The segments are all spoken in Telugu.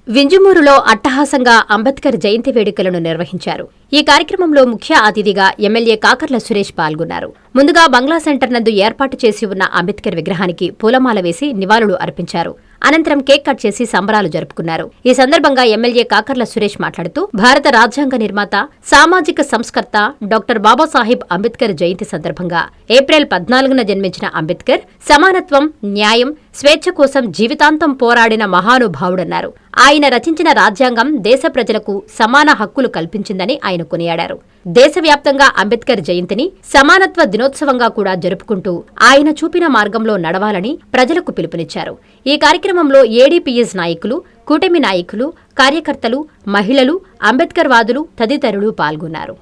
వింజమూరులో అట్టహాసంగా అంబేద్కర్ జయంతి వేడుకలను నిర్వహించారు. ఈ కార్యక్రమంలో ముఖ్య అతిథిగా ఎమ్మెల్యే కాకర్ల సురేష్ పాల్గొన్నారు. ముందుగా బంగ్లా సెంటర్ నందు ఏర్పాటు చేసి ఉన్న అంబేద్కర్ విగ్రహానికి పూలమాల వేసి నివాళులు అర్పించారు. అనంతరం కేక్ కట్ చేసి సంబరాలు జరుపుకున్నారు. ఈ సందర్భంగా ఎమ్మెల్యే కాకర్ల సురేష్ మాట్లాడుతూ భారత రాజ్యాంగ నిర్మాత, సామాజిక సంస్కర్త డాక్టర్ బాబాసాహెబ్ అంబేద్కర్ జయంతి సందర్భంగా ఏప్రిల్ 14న జన్మించిన అంబేద్కర్ సమానత్వం, న్యాయం, స్వేచ్ఛ కోసం జీవితాంతం పోరాడిన మహానుభావుడన్నారు. ఆయన రచించిన రాజ్యాంగం దేశ ప్రజలకు సమాన హక్కులు కల్పించిందని ఆయన కొనియాడారు. దేశవ్యాప్తంగా అంబేద్కర్ జయంతిని సమానత్వ దినోత్సవంగా కూడా జరుపుకుంటూ ఆయన చూపిన మార్గంలో నడవాలని ప్రజలకు పిలుపునిచ్చారు. ఈ కార్యక్రమంలో ఏడీపీఎస్ నాయకులు, కూటమి నాయకులు, కార్యకర్తలు, మహిళలు, అంబేద్కర్ వాదులు తదితరులు పాల్గొన్నారు.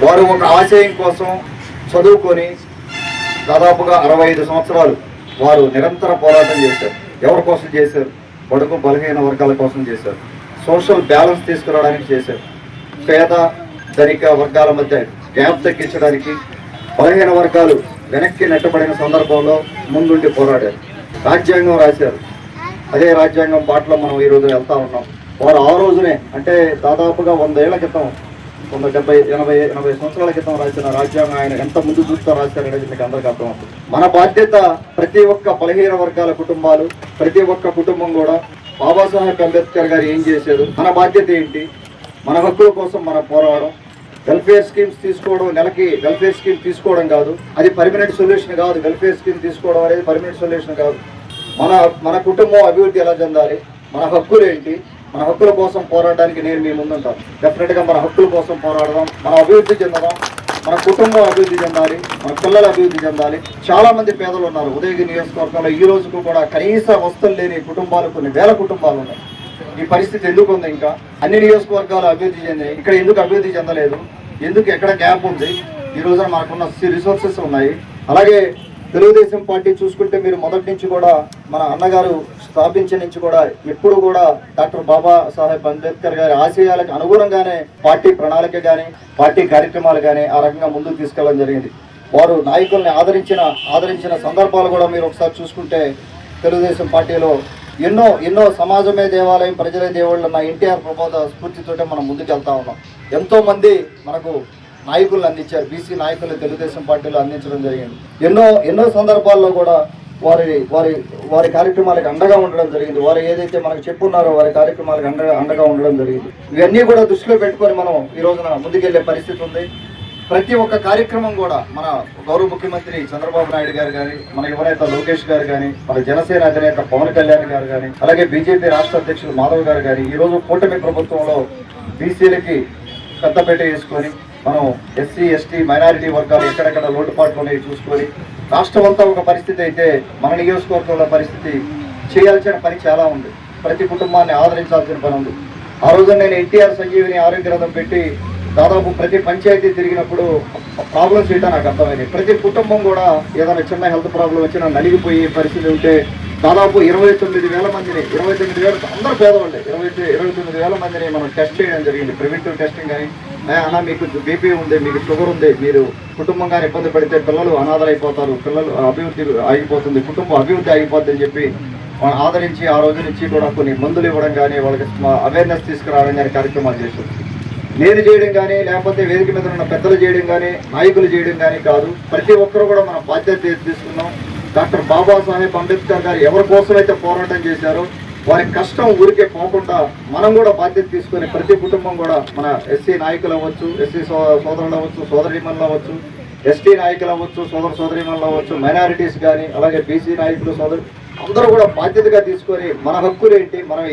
వారు ఒక ఆశయం కోసం చదువుకొని దాదాపుగా 65 సంవత్సరాలు వారు నిరంతర పోరాటం చేశారు. ఎవరి కోసం చేశారు? బడుగు బలహీన వర్గాల కోసం చేశారు. సోషల్ బ్యాలెన్స్ తీసుకురావడానికి చేశారు. పేద ధనిక వర్గాల మధ్య గ్యాప్ తగ్గించడానికి, బలహీన వర్గాలు వెనక్కి నెట్టబడిన సందర్భంలో ముందుండి పోరాడారు. రాజ్యాంగం రాశారు. అదే రాజ్యాంగం బాటలో మనం ఈరోజు వెళ్తా ఉన్నాం. వారు ఆ రోజునే, అంటే దాదాపుగా 100 ఏళ్ల క్రితం, 70, 80 సంవత్సరాల క్రితం రాసిన రాజ్యాంగం ఆయన ఎంత ముందు చూస్తూ రాశారనేది మీకు అందరికీ అర్థమవుతుంది. మన బాధ్యత ప్రతి ఒక్క బలహీన వర్గాల కుటుంబాలు, ప్రతి ఒక్క కుటుంబం కూడా బాబాసాహెబ్ అంబేద్కర్ గారు ఏం చేశారు, మన బాధ్యత ఏంటి, మన హక్కుల కోసం మనం పోరాడడం. వెల్ఫేర్ స్కీమ్స్ తీసుకోవడం, నెలకి వెల్ఫేర్ స్కీమ్ తీసుకోవడం కాదు, అది పర్మనెంట్ సొల్యూషన్ కాదు. వెల్ఫేర్ స్కీమ్ తీసుకోవడం అనేది పర్మనెంట్ సొల్యూషన్ కాదు. మన కుటుంబం అభివృద్ధి ఎలా చెందాలి, మన హక్కులు ఏంటి, మన హక్కుల కోసం పోరాడడానికి నేను మీ ముందుంటాను. డెఫినెట్గా మన హక్కుల కోసం పోరాడదాం, మనం అభివృద్ధి చెందదాం, మన కుటుంబం అభివృద్ధి చెందాలి, మన పిల్లలు అభివృద్ధి చెందాలి. చాలా మంది పేదలు ఉన్నారు ఉదయగిరి నియోజకవర్గంలో. ఈ రోజుకు కూడా కనీస వస్తువులు లేని కుటుంబాలు, కొన్ని వేల కుటుంబాలు ఉన్నాయి. ఈ పరిస్థితి ఎందుకు ఉంది? ఇంకా అన్ని నియోజకవర్గాలు అభివృద్ధి చెందాయి, ఇక్కడ ఎందుకు అభివృద్ధి చెందలేదు? ఎందుకు ఎక్కడ గ్యాప్ ఉంది? ఈ రోజున మనకున్న రిసోర్సెస్ ఉన్నాయి. అలాగే తెలుగుదేశం పార్టీ చూసుకుంటే మీరు మొదటి నుంచి కూడా, మన అన్నగారు స్థాపించిన నుంచి కూడా ఎప్పుడు కూడా డాక్టర్ బాబాసాహెబ్ అంబేద్కర్ గారి ఆశయాలకు అనుగుణంగానే పార్టీ ప్రణాళిక కానీ, పార్టీ కార్యక్రమాలు కానీ ఆ రకంగా ముందుకు తీసుకెళ్ళడం జరిగింది. వారు నాయకుల్ని ఆదరించిన సందర్భాలు కూడా మీరు ఒకసారి చూసుకుంటే తెలుగుదేశం పార్టీలో ఎన్నో సమాజమే దేవాలయం, ప్రజలే దేవుళ్ళు అన్న ఎన్టీఆర్ ప్రబోధ స్ఫూర్తితోటే మనం ముందుకు వెళ్తా ఉన్నాం. ఎంతో మంది మనకు నాయకులను అందించారు. బీసీ నాయకులు తెలుగుదేశం పార్టీలో అందించడం జరిగింది. ఎన్నో సందర్భాల్లో కూడా వారి కార్యక్రమాలకు అండగా ఉండడం జరిగింది. వారు ఏదైతే మనకు చెప్పున్నారో వారి కార్యక్రమాలకు అండగా ఉండడం జరిగింది. ఇవన్నీ కూడా దృష్టిలో పెట్టుకొని మనం ఈ రోజున ముందుకెళ్లే పరిస్థితి ఉంది. ప్రతి ఒక్క కార్యక్రమం కూడా మన గౌరవ ముఖ్యమంత్రి చంద్రబాబు నాయుడు గారు కానీ, మన యువనేత లోకేష్ గారు కానీ, మన జనసేన అధినేత పవన్ కళ్యాణ్ గారు కానీ, అలాగే బీజేపీ రాష్ట్ర అధ్యక్షులు మాధవ్ గారు కానీ ఈరోజు కూటమి ప్రభుత్వంలో బీసీలకి పెద్దపేట వేసుకొని మనం ఎస్సీ, ఎస్టీ, మైనారిటీ వర్గాలు ఎక్కడెక్కడ లోటుపాట్లు ఉన్నాయి చూసుకొని రాష్ట్రం అంతా ఒక పరిస్థితి అయితే, మన నియోజకవర్గంలో పరిస్థితి చేయాల్సిన పని చాలా ఉంది. ప్రతి కుటుంబాన్ని ఆదరించాల్సిన పని ఉంది. ఆ రోజు నేను ఎన్టీఆర్ సంజీవిని ఆరోగ్య రథం పెట్టి దాదాపు ప్రతి పంచాయతీ తిరిగినప్పుడు ప్రాబ్లమ్స్ ఏంటో నాకు అర్థమైంది. ప్రతి కుటుంబం కూడా ఏదైనా చిన్న హెల్త్ ప్రాబ్లం వచ్చినా నలిగిపోయే పరిస్థితి ఉంటే దాదాపు 29,000 మందిని, 29,000 అందరూ పేదవాళ్ళే, 29,000 మందిని మనం టెస్ట్ చేయడం జరిగింది. ప్రివెంటివ్ టెస్టింగ్ కానీ, అన్న మీకు బీపీ ఉంది, మీకు షుగర్ ఉంది, మీరు కుటుంబంగా ఇబ్బంది పడితే పిల్లలు అనాథలైపోతారు, పిల్లలు అభివృద్ధి ఆగిపోతుంది, కుటుంబం అభివృద్ధి ఆగిపోద్ది అని చెప్పి వాళ్ళని ఆదరించి ఆ రోజు నుంచి కూడా కొన్ని మందులు ఇవ్వడం కానీ, వాళ్ళకి అవేర్నెస్ తీసుకురావడం కానీ కార్యక్రమాలు చేశారు. నేను చేయడం కానీ, లేకపోతే వేదిక మీద ఉన్న పెద్దలు చేయడం కానీ, నాయకులు చేయడం కానీ కాదు. ప్రతి ఒక్కరు కూడా మనం బాధ్యత తీసుకున్నాం. డాక్టర్ బాబాసాహెబ్ అంబేద్కర్ గారు ఎవరి కోసమైతే పోరాటం చేశారో వారి కష్టం ఊరికే పోకుండా మనం కూడా బాధ్యత తీసుకొని ప్రతి కుటుంబం కూడా, మన ఎస్సీ నాయకులు అవ్వచ్చు, ఎస్సీ సోదరులు అవ్వచ్చు, సోదరీమణులు అవ్వచ్చు, ఎస్టీ నాయకులు అవ్వచ్చు, సోదరీమణులు అవ్వచ్చు, మైనారిటీస్ కానీ, అలాగే బీసీ నాయకులు అందరూ కూడా బాధ్యతగా తీసుకొని మన హక్కులు ఏంటి, మనం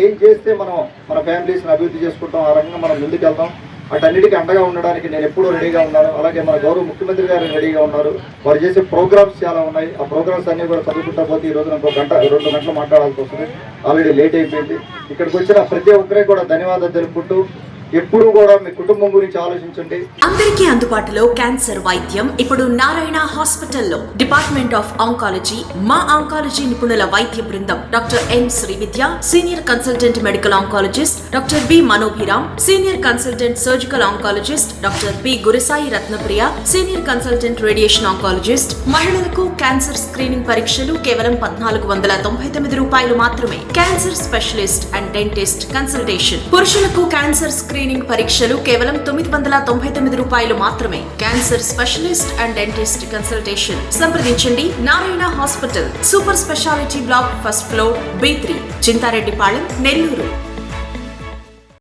ఏం చేస్తే మనం మన ఫ్యామిలీస్ని అభివృద్ధి చేసుకుంటాం, ఆ రకంగా మనం ముందుకెళ్తాం. అటన్నిటికీ అండగా ఉండడానికి నేను ఎప్పుడూ రెడీగా ఉన్నాను. అలాగే మన గౌరవ ముఖ్యమంత్రి గారు రెడీగా ఉన్నారు. వారు చేసే ప్రోగ్రామ్స్ చాలా ఉన్నాయి. ఆ ప్రోగ్రామ్స్ అన్నీ కూడా చదువుకుంటా పోతే ఈ రోజున 2 గంటలు మాట్లాడాల్సి వస్తుంది. ఆల్రెడీ లేట్ అయిపోయింది. ఇక్కడికి వచ్చిన ప్రతి ఒక్కరికి కూడా ధన్యవాదాలు తెలుపుకుంటూ ఎప్పుడూ కూడా మీ కుటుంబం గురించి ఆలోచించండి. అందరికీ అందుబాటులో క్యాన్సర్ వైద్యం ఇప్పుడు నారాయణ హాస్పిటల్లో. డిపార్ట్మెంట్ ఆఫ్ ఆంకాలజీ, మా ఆంకాలజీ నిపుణుల వైద్య బృందం doctor N Srividya, senior consultant medical oncologist doctor B Manobhiram, senior consultant surgical oncologist doctor B Gurusai Ratnapriya, senior consultant radiation oncologist. మహిళలకు క్యాన్సర్ స్క్రీనింగ్ పరీక్షలు కేవలం 1499 రూపాయలు మాత్రమే. Cancer specialist and dentist consultation. పురుషులకు క్యాన్సర్ స్క్రీనింగ్ పరీక్షలు కేవలం 999 రూపాయలు మాత్రమే. Cancer specialist and dentist consultation. సంప్రదించండి Narayana hospital, super speciality block, first floor, B3, Chintareddypalem, Nellore.